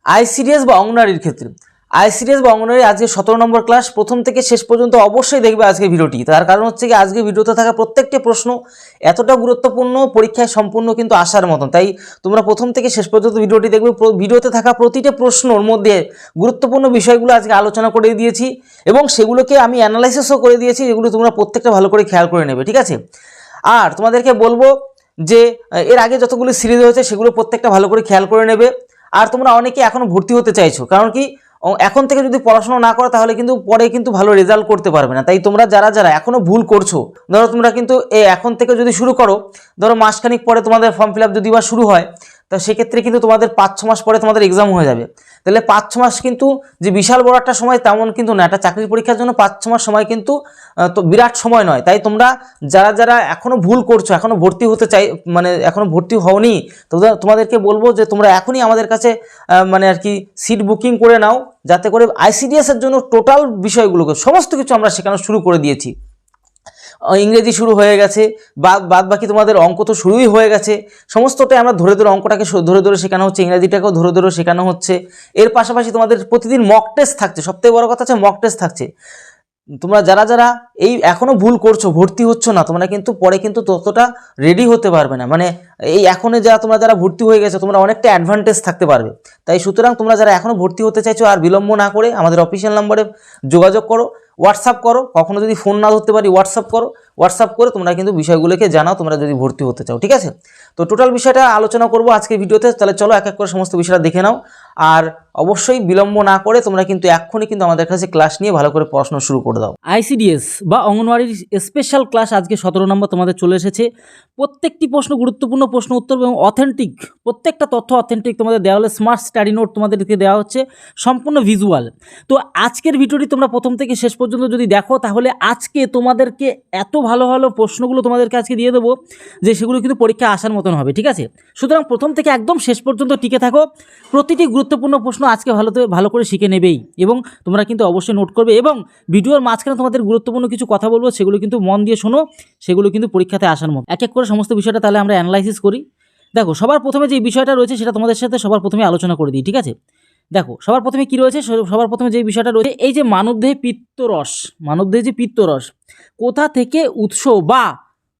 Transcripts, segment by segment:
ICDS বা অঙ্গনারীর ক্ষেত্রে ICDS বা অঙ্গনারী আজকে 17 নম্বর ক্লাস, প্রথম থেকে শেষ পর্যন্ত অবশ্যই দেখবে আজকে ভিডিওটি। তার কারণ হচ্ছে কি আজকে ভিডিওতে থাকা প্রত্যেকটি প্রশ্ন এতটা গুরুত্বপূর্ণ, পরীক্ষায় সম্পূর্ণ কিন্তু আসার মতন, তাই তোমরা প্রথম থেকে শেষ পর্যন্ত ভিডিওটি দেখবে। ভিডিওতে থাকা প্রতিটি প্রশ্নর মধ্যে গুরুত্বপূর্ণ বিষয়গুলো আজকে আলোচনা করে দিয়েছি এবং সেগুলোকে আমি অ্যানালাইসিসও করে দিয়েছি, যেগুলো তোমরা প্রত্যেকটা ভালো করে খেয়াল করে নেবে, ঠিক আছে। আর তোমাদেরকে বলবো যে এর আগে যতগুলো সিরিজ হয়েছে সেগুলো প্রত্যেকটা ভালো করে খেয়াল করে নেবে। আর তোমরা অনেকে এখনো ভর্তি হতে চাইছো, কারণ কি এখন থেকে যদি পড়াশোনা না করো তাহলে কিন্তু পরে কিন্তু ভালো রেজাল্ট করতে পারবে না। তাই তোমরা যারা যারা এখনো ভুল করছো, ধরো তোমরা কিন্তু এখন থেকে যদি শুরু করো, ধরো মাসখানিক পরে তোমাদের ফর্ম ফিল আপ যদি বা শুরু হয়, তো সেক্ষেত্রে কিন্তু তোমাদের 5-6 মাস পরে তোমাদের এক্সাম হয়ে যাবে। তাহলে 5-6 মাস কিন্তু যে বিশাল বড় একটা সময় তেমন কিন্তু না, একটা চাকরির পরীক্ষার জন্য 5-6 মাস সময় কিন্তু তো বিরাট সময় নয়। তাই তোমরা যারা যারা এখনো ভুল করছো, এখনো ভর্তি হতে চাই, মানে এখনো ভর্তি হওনি, তোমাদেরকে বলবো যে তোমরা এখনই আমাদের কাছে মানে আর কি সিট বুকিং করে নাও, যাতে করে আইসিডিএস এর জন্য টোটাল বিষয়গুলোকে সমস্ত কিছু আমরা শেখানো শুরু করে দিয়েছি। ইংরেজি শুরু হয়ে গেছে, বাদ বাকি তোমাদের অঙ্ক তো শুরুই হয়ে গেছে। সমস্তটাই আমরা ধরে ধরে অঙ্কটাকে ধরে ধরে শেখানো হচ্ছে, ইংরেজিটাকেও ধরে ধরে শেখানো হচ্ছে। এর পাশাপাশি তোমাদের প্রতিদিন মক টেস্ট থাকছে, সবথেকে বড় কথা হচ্ছে মক টেস্ট থাকছে। তোমরা যারা যারা এই এখনো ভুল করছো, ভর্তি হচ্ছ না, তোমরা কিন্তু পরে কিন্তু ততটা রেডি হতে পারবে না। মানে এই এখনো তোমরা যারা ভর্তি হয়ে গেছো, তোমরা অনেকটা অ্যাডভান্টেজ থাকতে পারবে। তাই সুতরাং তোমরা যারা এখনো ভর্তি হতে চাইছো, আর বিলম্ব না করে আমাদের অফিসিয়াল নম্বরে যোগাযোগ করো, হোয়াটসঅ্যাপ করো। কখনো যদি ফোন না ধরতে পারি হোয়াটসঅ্যাপ করো, হোয়াটসঅ্যাপ করে তোমরা কিন্তু বিষয়গুলোকে জানাও তোমরা যদি ভর্তি হতে চাও, ঠিক আছে। তো টোটাল বিষয়টা আলোচনা করবো আজকের ভিডিওতে। তাহলে চলো এক এক করে সমস্ত বিষয়টা দেখে নাও। আর অবশ্যই বিলম্ব না করে তোমরা কিন্তু এক্ষুনি কিন্তু আমাদের কাছে ক্লাস নিয়ে ভালো করে পড়াশোনা শুরু করে দাও। আইসিডিএস বা অঙ্গনওয়াড়ির স্পেশাল ক্লাস আজকে 17 নম্বর তোমাদের চলে এসেছে। প্রত্যেকটি প্রশ্ন গুরুত্বপূর্ণ প্রশ্ন উত্তর এবং অথেন্টিক, প্রত্যেকটা তথ্য অথেন্টিক তোমাদের দেওয়া হলে। স্মার্ট স্টাডি নোট তোমাদেরকে দেওয়া হচ্ছে, সম্পূর্ণ ভিজুয়াল। তো আজকের ভিডিওটি তোমরা প্রথম থেকে শেষ পর্যন্ত যদি দেখো, তাহলে আজকে তোমাদেরকে এত ভালো ভালো প্রশ্নগুলো তোমাদেরকে আজকে দিয়ে দেবো যে সেগুলো কিন্তু পরীক্ষা আসার মতন হবে, ঠিক আছে। সুতরাং প্রথম থেকে একদম শেষ পর্যন্ত টিকে থাকো, প্রতিটি গুরুত্বপূর্ণ প্রশ্ন আজকে ভালো করে শিখে নেবেই এবং তোমরা কিন্তু অবশ্যই নোট করবে। এবং ভিডিওর মাঝখানে তোমাদের গুরুত্বপূর্ণ কিছু কথা বলবো, সেগুলো কিন্তু মন দিয়ে শোনো, সেগুলো কিন্তু পরীক্ষাতে আসার মতো। এক এক করে সমস্ত বিষয়টা তাহলে আমরা অ্যানালাইসিস করি। দেখো, সবার প্রথমে যে বিষয়টা রয়েছে সেটা তোমাদের সাথে সবার প্রথমে আলোচনা করে দিই, ঠিক আছে। দেখো, সবার প্রথমে কি রয়েছে, সবার প্রথমে যে বিষয়টা রয়েছে, এই যে মানবদেহে পিত্তরস, মানবদেহে যে পিত্তরস কোথা থেকে উৎস বা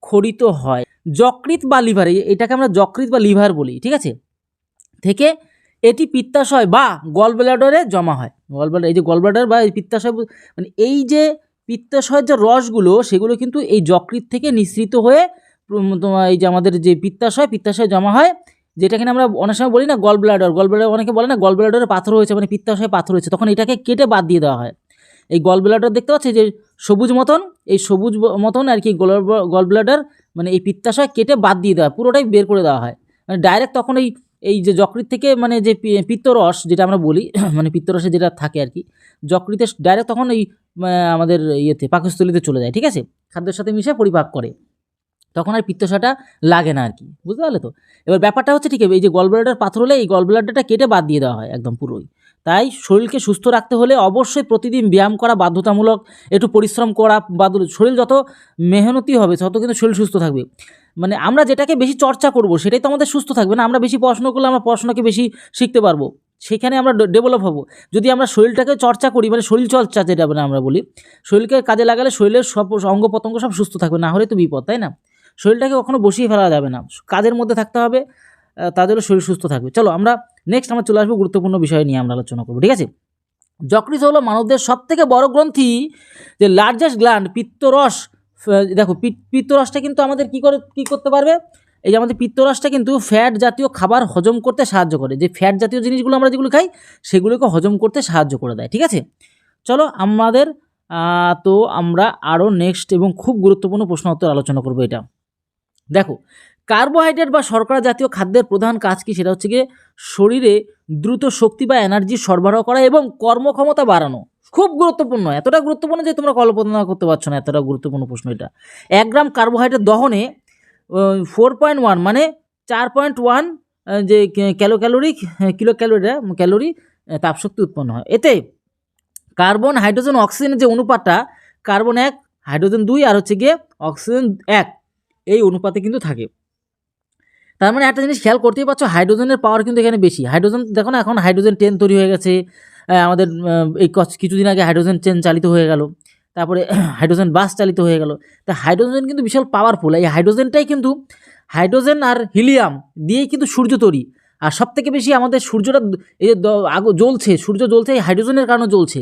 খরিত হয়? যকৃৎ বা লিভার, এটাকে আমরা যকৃৎ বা লিভার বলি, ঠিক আছে, থেকে এটি পিত্তাশয় বা গল ব্লাডারে জমা হয়। এই যে গল ব্লাডার বা এই পিত্তাশয়, মানে এই যে পিত্তাশয়ের যে রসগুলো সেগুলো কিন্তু এই যকৃৎ থেকে নিঃসৃত হয়ে তোমার এই যে আমাদের যে পিত্তাশয় জমা হয়, যেটা কিনা আমরা অনেক সময় বলি না গল ব্লাডার, অনেকে বলে না গল ব্লাডারে পাথর হয়েছে, মানে পিত্তাশয়ে পাথর হয়েছে, তখন এটাকে কেটে বাদ দিয়ে দেওয়া হয়। এই গল ব্লাডার দেখতে পাচ্ছি যে সবুজ মতন, এই সবুজ মতন আর কি গল ব্লাডার, মানে এই পিত্তাশয় কেটে বাদ দিয়ে দেওয়া, পুরোটাই বের করে দেওয়া হয়। মানে ডাইরেক্ট তখন এই যে যকৃৎ থেকে, মানে যে পিত্তরস যেটা আমরা বলি মানে পিত্তরসে যেটা থাকে আর কি, যকৃতে ডাইরেক্ট তখন এই আমাদের ইয়েতে পাকস্থলীতে চলে যায়, ঠিক আছে, খাদ্যের সাথে মিশে পরিপাক করে, তখন আর পিত্তশাটা লাগে না আর কি, বুঝতে পারলে তো। এবার ব্যাপারটা হচ্ছে ঠিক এই যে গল ব্লাডার পাথর হলে এই গল ব্লাডারটা কেটে বাদ দিয়ে দেওয়া হয় একদম পুরোই। তাই শরীরকে সুস্থ রাখতে হলে অবশ্যই প্রতিদিন ব্যায়াম করা বাধ্যতামূলক, একটু পরিশ্রম করা শরীর যত মেহনতি হবে তত কিন্তু শরীর সুস্থ থাকবে। মানে আমরা যেটাকে বেশি চর্চা করব সেটাই তো আমাদের সুস্থ থাকবে না। আমরা বেশি পড়াশোনা করলে আমরা পড়াশোনাকে বেশি শিখতে পারবো, সেখানে আমরা ডেভেলপ হব। যদি আমরা শরীরটাকে চর্চা করি, মানে শরীর চর্চা যেটা আমরা বলি, শরীরকে কাজে লাগালে শরীরের সব অঙ্গ প্রত্যঙ্গ সব সুস্থ থাকবে, না হলে তো বিপদ, তাই না। শরীরটাকে কখনো বসিয়ে ফেলা যাবে না, কাজের মধ্যে থাকতে হবে, তাদেরও শরীর সুস্থ থাকবে। চলো আমরা নেক্সট আমরা চলে আসবো গুরুত্বপূর্ণ বিষয় নিয়ে আমরা আলোচনা করবো, ঠিক আছে। যকৃৎ হলো মানবদের সব থেকে বড় গ্রন্থি, যে লার্জেস্ট গ্ল্যান্ড, পিত্তরস। দেখো পিত্তরসটা কিন্তু আমাদের কি করতে পারবে, এই যে আমাদের পিত্তরসটা কিন্তু ফ্যাট জাতীয় খাবার হজম করতে সাহায্য করে, যে ফ্যাট জাতীয় জিনিসগুলো আমরা যেগুলো খাই সেগুলোকে হজম করতে সাহায্য করে দেয়, ঠিক আছে। চলো আমাদের তো আমরা আরও নেক্সট এবং খুব গুরুত্বপূর্ণ প্রশ্ন উত্তর আলোচনা করবো। এটা দেখো, কার্বোহাইড্রেট বা শর্করা জাতীয় খাদ্যের প্রধান কাজ কি, সেটা হচ্ছে গিয়ে শরীরে দ্রুত শক্তি বা এনার্জি সরবরাহ করা এবং কর্মক্ষমতা বাড়ানো। খুব গুরুত্বপূর্ণ, এতটা গুরুত্বপূর্ণ যে তোমরা কল্পনা করতে পারছো না, এতটা গুরুত্বপূর্ণ প্রশ্ন এটা। 1 গ্রাম কার্বোহাইড্রেট দহনে 4.1 মানে 4.1 যে কিলো ক্যালোরি তাপশক্তি উৎপন্ন হয়। এতে কার্বন, হাইড্রোজেন, অক্সিজেনের যে অনুপাতটা, কার্বন 1, হাইড্রোজেন 2 আর হচ্ছে গিয়ে অক্সিজেন 1, এই অনুপাতে কিন্তু থাকে। তার মানে একটা জিনিস খেয়াল করতেই পারছো, হাইড্রোজেনের পাওয়ার কিন্তু এখানে বেশি। হাইড্রোজেন দেখো না, এখন হাইড্রোজেন ট্রেন তৈরি হয়ে গেছে, আমাদের এই কিছুদিন আগে হাইড্রোজেন ট্রেন চালিত হয়ে গেল, তারপরে হাইড্রোজেন বাস চালিত হয়ে গেল। তা হাইড্রোজেন কিন্তু বিশাল পাওয়ারফুল। এই হাইড্রোজেনটাই কিন্তু, হাইড্রোজেন আর হিলিয়াম দিয়েই কিন্তু সূর্য তৈরি। আর সবথেকে বেশি আমাদের সূর্যটা এই যে জ্বলছে, সূর্য জ্বলছে এই হাইড্রোজেনের কারণে জ্বলছে।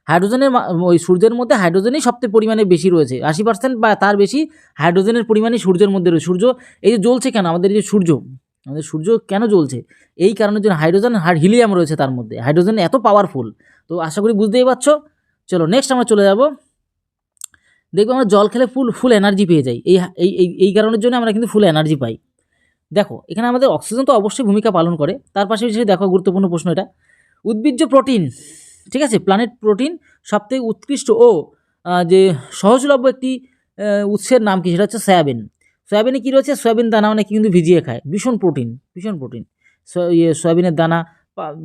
হাইড্রোজেনের ওই সূর্যের মধ্যে হাইড্রোজেনই সবথেকে পরিমাণে বেশি রয়েছে, 80% বা তার বেশি হাইড্রোজেনের পরিমাণই সূর্যের মধ্যে রয়েছে। সূর্য এই যে জ্বলছে কেন, আমাদের এই যে আমাদের সূর্য কেন জ্বলছে, এই কারণের জন্য হাইড্রোজেন আর হিলিয়াম রয়েছে তার মধ্যে। হাইড্রোজেন এত পাওয়ারফুল, তো আশা করি বুঝতেই পারছো। চলো নেক্সট আমরা চলে যাব, দেখবো আমরা জল খেলে ফুল এনার্জি পেয়ে যাই। এই কারণের জন্য আমরা কিন্তু ফুল এনার্জি পাই। দেখো এখানে আমাদের অক্সিজেন তো অবশ্যই ভূমিকা পালন করে, তার পাশাপাশি দেখো গুরুত্বপূর্ণ প্রশ্ন এটা, উদ্ভিজ্জ প্রোটিন, ঠিক আছে, প্ল্যানেট প্রোটিন সবথেকে উৎকৃষ্ট ও যে সহজলভ্য একটি উৎসের নাম কি, সেটা হচ্ছে সয়াবিন। সয়াবিনে কী রয়েছে, সয়াবিন দানা অনেকে কিন্তু ভিজিয়ে খায়, ভীষণ প্রোটিন। সয়াবিনের দানা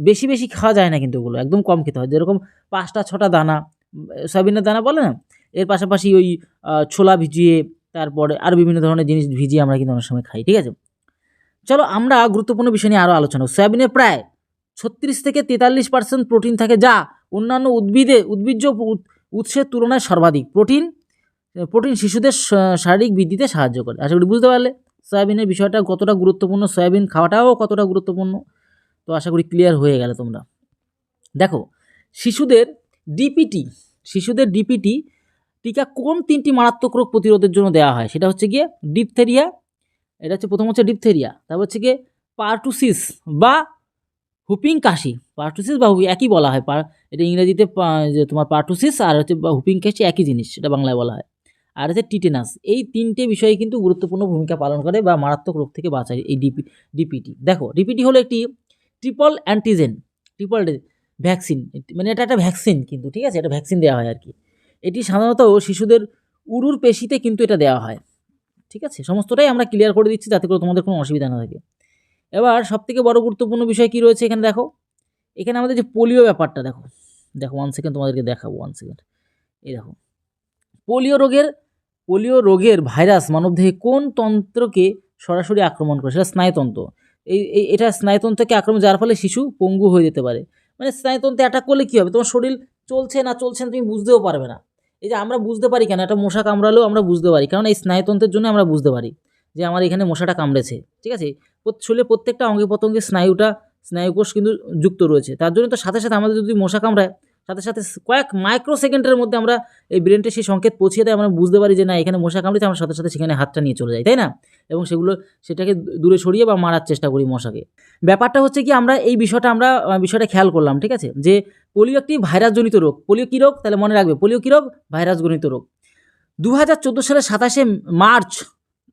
বেশি বেশি খাওয়া যায় না, কিন্তু ওগুলো একদম কম খেতে হয়, যেরকম 5টা 6টা দানা সয়াবিনের দানা বলে না, এর পাশাপাশি ওই ছোলা ভিজিয়ে, তারপরে আরও বিভিন্ন ধরনের জিনিস ভিজিয়ে আমরা কিন্তু অনেক সময় খাই, ঠিক আছে। চলো আমরা গুরুত্বপূর্ণ বিষয় নিয়ে আরও আলোচনা। সয়াবিনে প্রায় 36 থেকে 43% প্রোটিন থাকে, যা অন্যান্য উদ্ভিজ্জ উৎসের তুলনায় সর্বাধিক। প্রোটিন শিশুদের শারীরিক বৃদ্ধিতে সাহায্য করে। আশা করি বুঝতে পারলে সয়াবিনের বিষয়টা কতটা গুরুত্বপূর্ণ, সয়াবিন খাওয়াটাও কতটা গুরুত্বপূর্ণ। তো আশা করি ক্লিয়ার হয়ে গেল তোমরা। দেখো শিশুদের ডিপিটি টিকা কোন 3টি মারাত্মক রোগ প্রতিরোধের জন্য দেওয়া হয়, সেটা হচ্ছে গিয়ে ডিপথেরিয়া, এটা হচ্ছে প্রথম হচ্ছে ডিপথেরিয়া, তারপর হচ্ছে গিয়ে পারটুসিস বা হুপিং কাশি। পারটুসিস বা একই বলা হয়, এটা ইংরেজিতে যে তোমার পারটুসিস আর হচ্ছে হুপিং কাশি একই জিনিস, সেটা বাংলায় বলা হয়। আর হচ্ছে টিটেনাস। এই 3টে বিষয়ে কিন্তু গুরুত্বপূর্ণ ভূমিকা পালন করে বা মারাত্মক রোগ থেকে বাঁচায় এই ডিপিটি। দেখো ডিপিটি হলো একটি ট্রিপল ভ্যাকসিন, মানে এটা একটা ভ্যাকসিন কিন্তু, ঠিক আছে, এটা ভ্যাকসিন দেওয়া হয় আর কি। এটি সাধারণত শিশুদের উরুর পেশিতে কিন্তু এটা দেওয়া হয়, ঠিক আছে। সমস্তটাই আমরা ক্লিয়ার করে দিচ্ছি যাতে করে তোমাদের কোনো অসুবিধা না থাকে। এবার সবথেকে বড় গুরুত্বপূর্ণ বিষয় কী রয়েছে এখানে, দেখো এখানে আমাদের যে পোলিও ব্যাপারটা, দেখো 1 সেকেন্ড তোমাদেরকে দেখাবো, 1 সেকেন্ড। এই দেখো পোলিও রোগের ভাইরাস মানবদেহে কোন তন্ত্রকে সরাসরি আক্রমণ করে, সেটা স্নায়ুতন্ত্র। এটা স্নায়ুতন্ত্রকে আক্রমণ, যার ফলে শিশু পঙ্গু হয়ে যেতে পারে। মানে স্নায়ুতন্ত্রে অ্যাটাক করলে কী হবে, তোমার শরীর চলছে না তুমি বুঝতেও পারবে না। এই যে আমরা বুঝতে পারি কেন, একটা মশা কামড়ালেও আমরা বুঝতে পারি, কারণ এই স্নায়ুতন্ত্রের জন্য আমরা বুঝতে পারি যে আমার এখানে মশাটা কামড়েছে, ঠিক আছে। শরীরের প্রত্যেকটা অঙ্গে প্রত্যঙ্গে স্নায়ুকোষ কিন্তু যুক্ত রয়েছে। তার জন্য তো সাথে সাথে আমাদের যদি মশা কামড়ায়, সাথে সাথে কয়েক মাইক্রো সেকেন্ডের মধ্যে আমরা এই ব্রেনটা সেই সংকেত পৌঁছে দেয়, আমরা বুঝতে পারি যে না এখানে মশা কামড়েছে, আমরা সাথে সাথে সেখানে হাতটা নিয়ে চলে যাই, তাই না, এবং সেটাকে দূরে সরিয়ে বা মারার চেষ্টা করি মশাকে। ব্যাপারটা হচ্ছে কি, আমরা এই বিষয়টা খেয়াল করলাম, ঠিক আছে, যে পোলিও একটি ভাইরাসজনিত রোগ। পোলিও কী রোগ, তাহলে মনে রাখবে, পোলিও কী রোগ, ভাইরাসজনিত রোগ। 2014 সালের 27শে মার্চ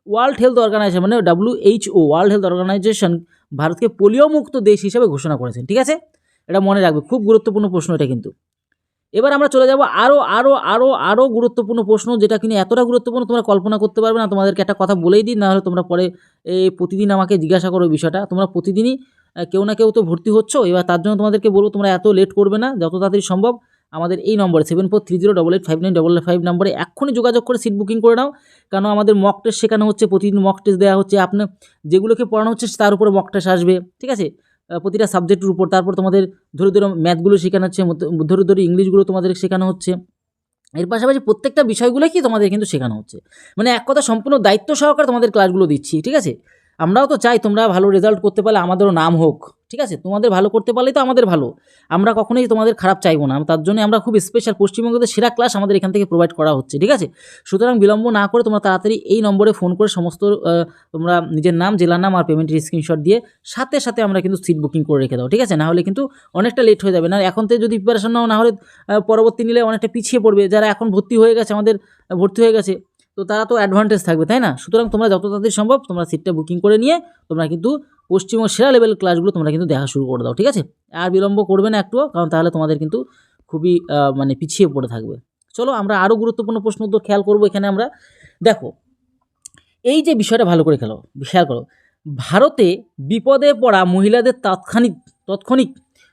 ওয়ার্ল্ড হেলথ অর্গানাইজেশন, মানে WHO ওয়ার্ল্ড হেলথ অর্গানাইজেশন ভারতকে পোলিও মুক্ত দেশ হিসেবে ঘোষণা করেছেন, ঠিক আছে। এটা মনে রাখবে, খুব গুরুত্বপূর্ণ প্রশ্ন এটা কিন্তু। এবার আমরা চলে যাব আরও গুরুত্বপূর্ণ প্রশ্ন, যেটা কিন্তু এতটা গুরুত্বপূর্ণ তোমরা কল্পনা করতে পারবে না। তোমাদেরকে একটা কথা বলেই দিই, নাহলে তোমরা পরে প্রতিদিন আমাকে জিজ্ঞাসা করো বিষয়টা। তোমরা প্রতিদিনই কেউ না কেউ তো ভর্তি হচ্ছ, এবার তার জন্য তোমাদেরকে বলবো তোমরা এত লেট করবে না, যত তাড়াতাড়ি সম্ভব আমাদের এই নম্বরে 7430885955 নম্বরে এক্ষুনি যোগাযোগ করে সিট বুকিং করে নাও। কারণ আমাদের মক টেস্ট শেখানো হচ্ছে, প্রতিদিন মক টেস্ট দেওয়া হচ্ছে, আপনার যেগুলোকে পড়ানো হচ্ছে তার উপরে মক টেস্ট আসবে, ঠিক আছে, প্রতিটা সাবজেক্টের উপর। তারপর তোমাদের ধরে ম্যাথগুলো শেখানো হচ্ছে, ধরে ইংলিশগুলো তোমাদের শেখানো হচ্ছে। এর পাশাপাশি প্রত্যেকটা বিষয়গুলো কি তোমাদের কিন্তু শেখানো হচ্ছে, মানে এক কথা সম্পূর্ণ দায়িত্ব সহকারে তোমাদের ক্লাসগুলো দিচ্ছি, ঠিক আছে। আমরাও তো চাই তোমরা ভালো রেজাল্ট করতে পারলে আমাদেরও নাম হোক, ঠিক আছে। তোমাদের ভালো করতে পারলেই তো আমাদের ভালো, আমরা কখনোই তোমাদের খারাপ চাইবো না। তার জন্য আমরা খুব স্পেশাল পশ্চিমবঙ্গের সেরা ক্লাস আমাদের এখান থেকে প্রোভাইড করা হচ্ছে, ঠিক আছে। সুতরাং বিলম্ব না করে তোমরা তাড়াতাড়ি এই নম্বরে ফোন করে সমস্ত তোমরা নিজের নাম, জেলার নাম আর পেমেন্টের স্ক্রিনশট দিয়ে সাথে সাথে আমরা কিন্তু সিট বুকিং করে রেখে দাও, ঠিক আছে। না হলে কিন্তু অনেকটা লেট হয়ে যাবে, না এখন থেকে যদি প্রিপারেশন নাও, না হলে পরবর্তী নিলে অনেকটা পিছিয়ে পড়বে। যারা এখন ভর্তি হয়ে গেছে তো তারা তো অ্যাডভান্টেজ থাকবে, তাই না। সুতরাং তোমরা যত তাড়াতাড়ি সম্ভব তোমরা সিটটা বুকিং করে নিয়ে তোমরা কিন্তু পশ্চিমবঙ্গ সেরা লেভেল ক্লাসগুলো তোমরা কিন্তু দেখা শুরু করে দাও, ঠিক আছে। আর বিলম্ব করবে না একটুও, কারণ তাহলে তোমাদের কিন্তু খুবই মানে পিছিয়ে পড়ে থাকবে। চলো আমরা আরও গুরুত্বপূর্ণ প্রশ্ন উত্তর খেয়াল করবো এখানে আমরা। দেখো এই যে বিষয়টা ভালো করে খেয়াল করো, ভারতে বিপদে পড়া মহিলাদের তাৎক্ষণিক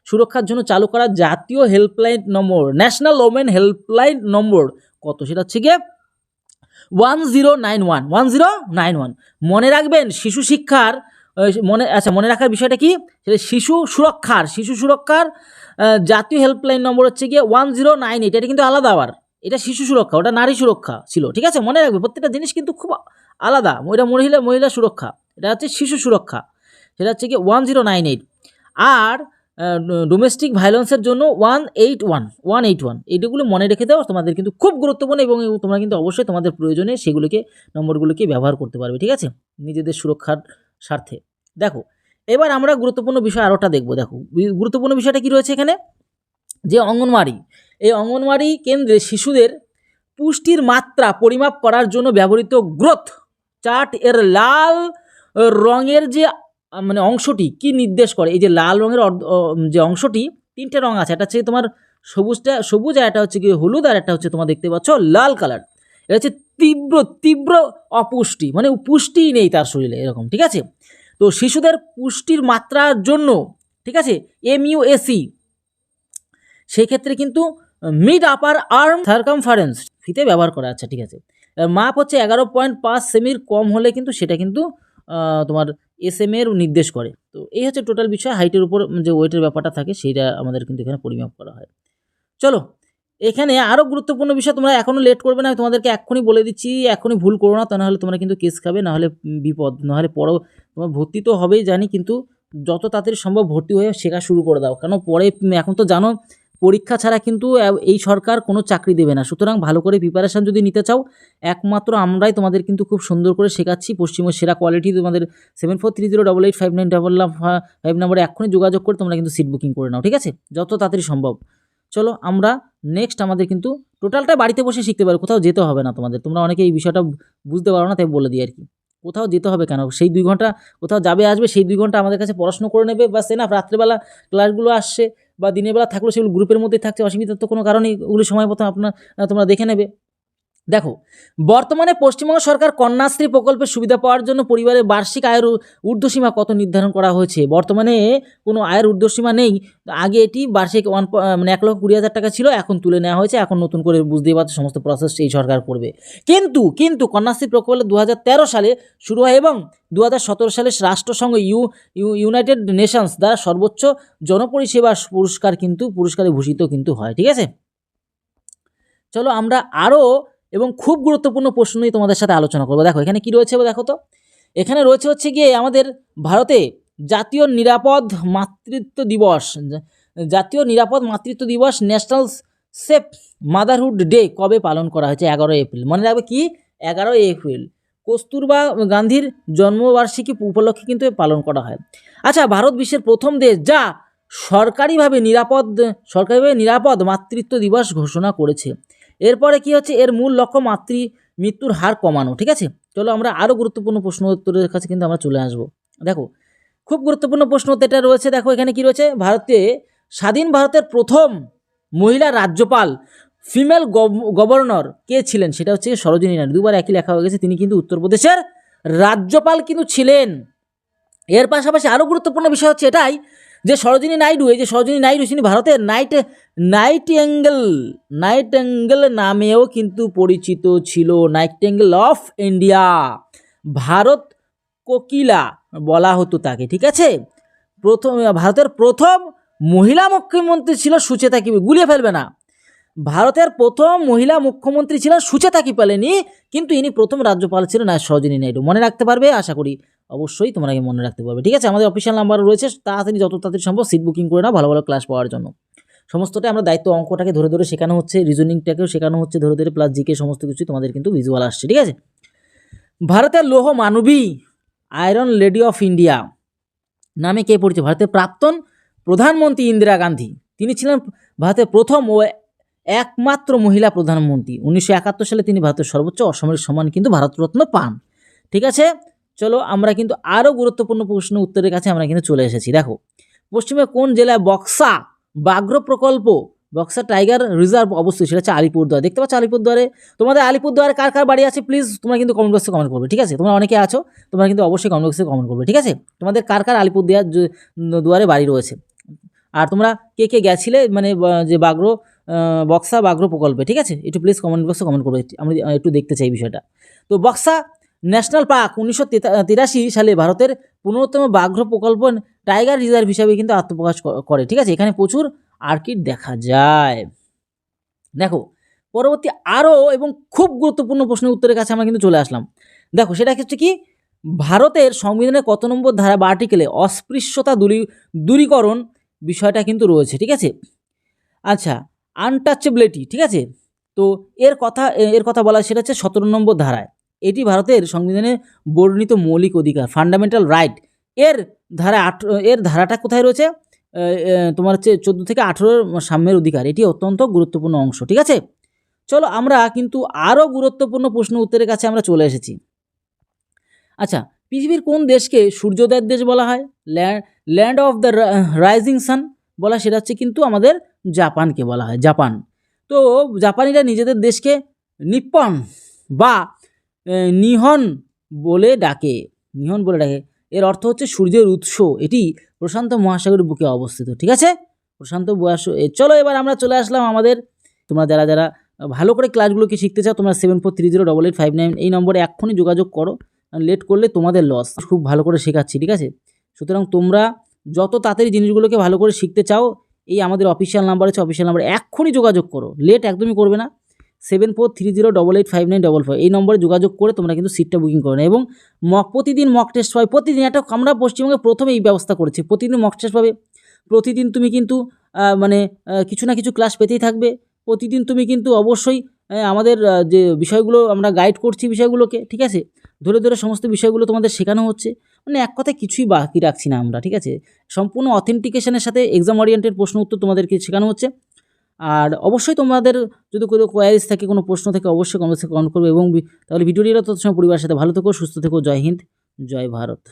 সুরক্ষার জন্য চালু করা জাতীয় helpline number, national women helpline number কত, সেটা হচ্ছে গিয়ে 1091। মনে রাখবেন, শিশু শিক্ষার মনে রাখার বিষয়টা কি, সেটা শিশু সুরক্ষার জাতীয় হেল্পলাইন নম্বর হচ্ছে গিয়ে 1098। এটা কিন্তু আলাদা, আবার এটা শিশু সুরক্ষা, ওটা নারী সুরক্ষা ছিল, ঠিক আছে? মনে রাখবে প্রত্যেকটা জিনিস কিন্তু খুব আলাদা। ওইটা মহিলা সুরক্ষা, এটা হচ্ছে শিশু সুরক্ষা, সেটা হচ্ছে গিয়ে 1098। আর ডোমেস্টিক ভায়োলেন্সের জন্য 181 এইগুলো মনে রেখে দাও, তোমাদের কিন্তু খুব গুরুত্বপূর্ণ, এবং তোমরা কিন্তু অবশ্যই তোমাদের প্রয়োজনে সেগুলোকে নম্বরগুলোকে ব্যবহার করতে পারবে, ঠিক আছে, নিজেদের সুরক্ষার স্বার্থে। দেখো এবার আমরা গুরুত্বপূর্ণ বিষয় আরোটা দেখবো। দেখো গুরুত্বপূর্ণ বিষয়টা কি রয়েছে এখানে, যে অঙ্গনওয়াড়ি, এই অঙ্গনওয়াড়ি কেন্দ্রে শিশুদের পুষ্টির মাত্রা পরিমাপ করার জন্য ব্যবহৃত গ্রোথ চার্ট এর লাল রঙের যে মানে অংশটি কি নির্দেশ করে? এই যে লাল রঙের যে অংশটি, তিনটে রঙ আছে, একটা হচ্ছে তোমার সবুজ, আর একটা হচ্ছে কি হলুদ, আর একটা হচ্ছে তোমার দেখতে পাচ্ছ লাল কালার। এটা হচ্ছে তীব্র অপুষ্টি, মানে পুষ্টিই নেই তার শরীরে, এরকম, ঠিক আছে? তো শিশুদের পুষ্টির মাত্রার জন্য, ঠিক আছে, MUAC সেই ক্ষেত্রে কিন্তু মিড আপার আর্ম সার্কামফারেন্স ফিতে ব্যবহার করা, আচ্ছা ঠিক আছে। মাপ হচ্ছে 11.5 সেমির কম হলে কিন্তু সেটা কিন্তু তোমার SM এর নির্দেশ করে। তো এই হচ্ছে টোটাল বিষয়, হাইটের উপর যে ওয়েটের ব্যাপারটা থাকে সেইটা আমাদের কিন্তু এখানে পরিমাপ করা হয়। চলো এখানে আরও গুরুত্বপূর্ণ বিষয়, তোমরা এখনও লেট করবে না, তোমাদেরকে এক্ষুনি বলে দিচ্ছি, এখনই ভুল করো না, তা নাহলে তোমরা কিন্তু কেস খাবে, নাহলে বিপদ, নাহলে পরেও তোমার ভর্তি তো হবেই জানি, কিন্তু যত তাড়াতাড়ি সম্ভব ভর্তি হয়ে শেখা শুরু করে দাও, কারণ পরে এখন তো জানো পরীক্ষা ছাড়া কিন্তু এই সরকার কোনো চাকরি দেবে না। সুতরাং ভালো করে প্রিপারেশান যদি নিতে চাও, একমাত্র আমরাই তোমাদের কিন্তু খুব সুন্দর করে শেখাচ্ছি, পশ্চিমের সেরা কোয়ালিটি। তোমাদের 7430885955 নম্বরে এক্ষুনি যোগাযোগ করে তোমরা কিন্তু সিট বুকিং করে নাও, ঠিক আছে, যত তাড়াতাড়ি সম্ভব। চলো আমরা নেক্সট আমাদের কিন্তু টোটালটা বাড়িতে বসে শিখতে পারো, কোথাও যেতে হবে না তোমাদের। তোমরা অনেকে এই বিষয়টা বুঝতে পারো না, তাই বলে দিই আর কি। কোথাও যেতে হবে কেন, সেই 2 ঘন্টা কোথাও যাবে আসবে, সেই 2 ঘন্টা আমাদের কাছে পড়াশোনা করে নেবে, বা সে না রাত্রেবেলা ক্লাসগুলো আসছে বা দিনের বেলা থাকলেও সেগুলো গ্রুপের মধ্যেই থাকছে, অসুবিধার তো কোনো কারণেই, ওগুলো সময় মতো তোমরা দেখে নেবে। দেখো বর্তমানে পশ্চিমবঙ্গ সরকার কন্যাশ্রী প্রকল্পের সুবিধা পাওয়ার জন্য পরিবারের বার্ষিক আয়ের ঊর্ধ্বসীমা কত নির্ধারণ করা হয়েছে? বর্তমানে কোনো আয়ের ঊর্ধ্বসীমা নেই, আগে এটি বার্ষিক 1,20,000 টাকা ছিল, এখন তুলে নেওয়া হয়েছে, এখন নতুন করে বুঝতেই পারছো সমস্ত প্রসেস এই সরকার করবে। কিন্তু কন্যাশ্রী প্রকল্প 2013 সালে শুরু হয় এবং 2017 সালে রাষ্ট্রসংঘ ইউনাইটেড নেশনস দ্বারা সর্বোচ্চ জনপরিষেবা পুরস্কারে ভূষিত কিন্তু হয়, ঠিক আছে? চলো আমরা আরও এবং খুব গুরুত্বপূর্ণ প্রশ্ন নিয়ে তোমাদের সাথে আলোচনা করবো। দেখো এখানে কি রয়েছে, দেখো তো এখানে রয়েছে হচ্ছে গিয়ে আমাদের ভারতে জাতীয় নিরাপদ মাতৃত্ব দিবস ন্যাশনাল সেফ মাদারহুড ডে কবে পালন করা হয়েছে? 11 এপ্রিল। মনে রাখবে কি 11 এপ্রিল কস্তুরবা গান্ধীর জন্মবার্ষিকী উপলক্ষে কিন্তু পালন করা হয়। আচ্ছা, ভারত বিশ্বের প্রথম দেশ যা সরকারিভাবে নিরাপদ মাতৃত্ব দিবস ঘোষণা করেছে। এরপরে কি হচ্ছে, এর মূল লক্ষ্য মৃত্যুর হার কমানো, ঠিক আছে? চলো আমরা আরও গুরুত্বপূর্ণ প্রশ্ন উত্তরের কাছে কিন্তু আমরা চলে আসবো। দেখো খুব গুরুত্বপূর্ণ প্রশ্ন এটা রয়েছে, দেখো এখানে কি রয়েছে, স্বাধীন ভারতের প্রথম মহিলা রাজ্যপাল ফিমেল গভর্নর কে ছিলেন? সেটা হচ্ছে সরোজিনী নাইডু। 2বার একই লেখা হয়ে গেছে, তিনি কিন্তু উত্তরপ্রদেশের রাজ্যপাল কিন্তু ছিলেন। এর পাশাপাশি আরও গুরুত্বপূর্ণ বিষয় হচ্ছে এটাই যে সরোজিনী নাইডু তিনি ভারতের নাইটেঙ্গেল নামেও কিন্তু পরিচিত ছিল, নাইটেঙ্গেল অফ ইন্ডিয়া, ভারত কোকিলা বলা হতো তাকে, ঠিক আছে? ভারতের প্রথম মহিলা মুখ্যমন্ত্রী ছিল সুচেতা কিপলি, গুলিয়ে ফেলবে না, ভারতের প্রথম মহিলা মুখ্যমন্ত্রী ছিলেন সুচেতা কিপলি, কিন্তু ইনি প্রথম রাজ্যপাল ছিলেন সরোজিনী নাইডু। মনে রাখতে পারবে আশা করি, অবশ্যই তোমরা মনে রাখতে পারবে, ঠিক আছে? আমাদের অফিসিয়াল নাম্বার রয়েছে, যত তাড়াতাড়ি সম্ভব সিট বুকিং করে নাও ভালো ভালো ক্লাস পাওয়ার জন্য। সমস্তটাই আমরা দায়িত্ব, অঙ্কটাকে ধরে শেখানো হচ্ছে, রিজনিংটাকেও শেখানো হচ্ছে ধরে প্লাস জিকে সমস্ত কিছু তোমাদের কিন্তু ভিজুয়াল আসছে, ঠিক আছে? ভারতের লৌহ মানবী আয়রন লেডি অফ ইন্ডিয়া নামে কে পরিচিত? ভারতের প্রাক্তন প্রধানমন্ত্রী ইন্দিরা গান্ধী, তিনি ছিলেন ভারতের প্রথম ও একমাত্র মহিলা প্রধানমন্ত্রী। 1971 সালে তিনি ভারতের সর্বোচ্চ অসামরিক সম্মান কিন্তু ভারতরত্ন পান, ঠিক আছে? চলো আমরা কিন্তু আরও গুরুত্বপূর্ণ প্রশ্ন উত্তরের কাছে আমরা কিন্তু চলে এসেছি। দেখো পশ্চিমে কোন জেলায় বক্সা ব্যাঘ্র প্রকল্প, বক্সা টাইগার রিজার্ভ অবস্থিত? সেটা হচ্ছে আলিপুরদুয়ার। দেখতে পাচ্ছ আলিপুরদুয়ারে, তোমাদের আলিপুরদুয়ারে কার কার বাড়ি আছে প্লিজ তোমরা কিন্তু কমেন্ট বক্সে কমেন্ট করবে, ঠিক আছে? তোমরা অনেকে আছো, তোমরা কিন্তু অবশ্যই কমেন্ট বক্সে কমেন্ট করবে, ঠিক আছে? তোমাদের কার কার আলিপুরদুয়ারে বাড়ি রয়েছে, আর তোমরা কে কে গেছিলে মানে যে বক্সা ব্যাঘ্র প্রকল্পে, ঠিক আছে? একটু প্লিজ কমেন্ট বক্সে কমেন্ট করবে, আমরা একটু দেখতে চাই বিষয়টা। তো বক্সা ন্যাশনাল পার্ক 1983 সালে ভারতের 15তম ব্যাঘ্র প্রকল্প টাইগার রিজার্ভ হিসাবে কিন্তু আত্মপ্রকাশ করে। ঠিক আছে, এখানে প্রচুর অর্কিড দেখা যায়। দেখো পরবর্তী আরও এবং খুব গুরুত্বপূর্ণ প্রশ্নের উত্তরের কাছে আমরা কিন্তু চলে আসলাম। দেখো সেটা হচ্ছে কি, ভারতের সংবিধানের কত নম্বর ধারা বা আর্টিকেলে অস্পৃশ্যতা দূরীকরণ বিষয়টা কিন্তু রয়েছে। ঠিক আছে, আচ্ছা আনটাচেবিলিটি, ঠিক আছে, তো এর কথা বলা সেটা হচ্ছে 17 নম্বর ধারায়। এটি ভারতের সংবিধানে বর্ণিত মৌলিক অধিকার, ফান্ডামেন্টাল রাইট। এর ধারাটা কোথায় রয়েছে, তোমার হচ্ছে 14 থেকে 18 সাম্যের অধিকার। এটি অত্যন্ত গুরুত্বপূর্ণ অংশ। ঠিক আছে, চলো আমরা কিন্তু আরও গুরুত্বপূর্ণ প্রশ্ন উত্তরের কাছে আমরা চলে এসেছি। আচ্ছা, পৃথিবীর কোন দেশকে সূর্যোদয়ের দেশ বলা হয়, land of the rising sun বলা, সেটা হচ্ছে কিন্তু আমাদের জাপানকে বলা হয়, জাপান। তো জাপানিরা নিজেদের দেশকে নিপ্পন বা নিহন বলে ডাকে। এর অর্থ হচ্ছে সূর্যের উৎস। এটি প্রশান্ত মহাসাগরের বুকে অবস্থিত। ঠিক আছে, প্রশান্ত মহাসাগর। চলো এবার আমরা চলে আসলাম আমাদের, তোমরা যারা যারা ভালো করে ক্লাসগুলোকে শিখতে চাও তোমরা 74308859 এই নম্বরে এক্ষুনি যোগাযোগ করো। লেট করলে তোমাদের লস। খুব ভালো করে শেখাচ্ছি। ঠিক আছে, সুতরাং তোমরা যত তাড়াতাড়ি জিনিসগুলোকে ভালো করে শিখতে চাও এই আমাদের অফিসিয়াল নাম্বার আছে, অফিসিয়াল নাম্বারে এক্ষুনি যোগাযোগ করো। লেট একদমই করবে না। 7430885944 এই নম্বরে যোগাযোগ করে তোমরা কিন্তু সিটটা বুকিং করো না। এবং প্রতিদিন মক টেস্ট হয়, প্রতিদিন। একটা আমরা পশ্চিমবঙ্গে প্রথমে এই ব্যবস্থা করেছি, প্রতিদিন মক টেস্ট পাবে। প্রতিদিন তুমি কিন্তু কিছু না কিছু ক্লাস পেতেই থাকবে। প্রতিদিন তুমি কিন্তু অবশ্যই আমাদের যে বিষয়গুলো আমরা গাইড করছি বিষয়গুলোকে, ঠিক আছে, ধরে ধরে সমস্ত বিষয়গুলো তোমাদের শেখানো হচ্ছে। মানে এক কথায় কিছুই বাকি রাখছি না আমরা। ঠিক আছে, সম্পূর্ণ অথেন্টিকেশনের সাথে এক্সাম ওরিয়েন্টেড প্রশ্ন উত্তর তোমাদেরকে শেখানো হচ্ছে। আর অবশ্যই তোমাদের যদি কোনো কোয়ারিজ থাকে, কোনো প্রশ্ন থাকে, অবশ্যই কমেন্টে কমেন্ট করবে। এবং তাহলে ভিডিওটি তত সময় পরিবারের সাথে ভালো থেকো, সুস্থ থেকো। জয় হিন্দ, জয় ভারত।